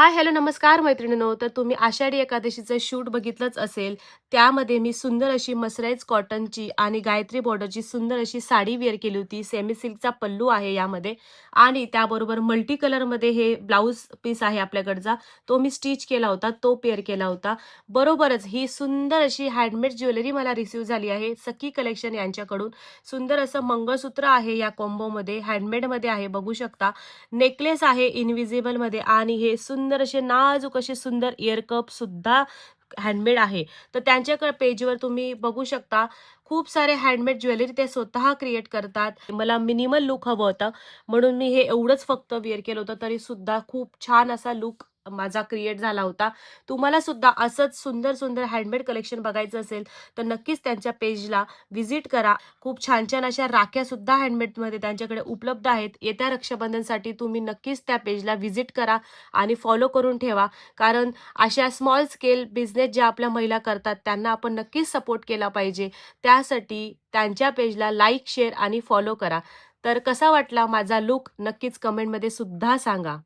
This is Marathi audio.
हाय, हॅलो, नमस्कार मैत्रिणींनो. तर तुम्ही आषाढी एकादशीचं शूट बघितलंच असेल. त्यामध्ये मी सुंदर अशी मसराईज कॉटनची आणि गायत्री बॉर्डरची सुंदर अशी साडी वेअर केली होती. सेमी सिल्कचा पल्लू आहे यामध्ये आणि त्याबरोबर मल्टी कलरमध्ये हे ब्लाउज पीस आहे आपल्याकडचा. तो मी स्टिच केला होता, तो पेअर केला होता. बरोबरच ही सुंदर अशी हँडमेड ज्वेलरी मला रिसीव्ह झाली आहे सखी कलेक्शन यांच्याकडून. सुंदर असं मंगळसूत्र आहे या कॉम्बोमध्ये, हँडमेडमध्ये आहे बघू शकता. नेकलेस आहे इनविजिबलमध्ये आणि हे सुंदर असे नाजूक असे सुंदर इयर कप सुद्धा हँडमेड आहे. तर त्यांच्याकडे पेजवर तुम्ही बघू शकता खूप सारे हँडमेड ज्वेलरी ते स्वतः क्रिएट करतात. मला मिनिमल लुक हवं होतं म्हणून मी हे एवढंच फक्त वेअर केलं होतं, तरी सुद्धा खूप छान असा लुक माझा क्रिएट झाला होता. तुम्हाला सुद्धा असंच सुंदर सुंदर हँडमेड कलेक्शन बघायचं असेल तर नक्कीच त्यांच्या पेजला व्हिजिट करा. खूप छान छान अशा राख्या सुद्धा हँडमेडमध्ये त्यांच्याकडे उपलब्ध आहेत. येत्या रक्षाबंधनसाठी तुम्ही नक्कीच त्या पेजला व्हिजिट करा आणि फॉलो करून ठेवा. कारण अशा स्मॉल स्केल बिझनेस ज्या आपल्या महिला करतात त्यांना आपण नक्कीच सपोर्ट केला पाहिजे. त्यासाठी त्यांच्या पेजला लाईक, शेअर आणि फॉलो करा. तर कसा वाटला माझा लूक नक्कीच कमेंटमध्ये सुद्धा सांगा.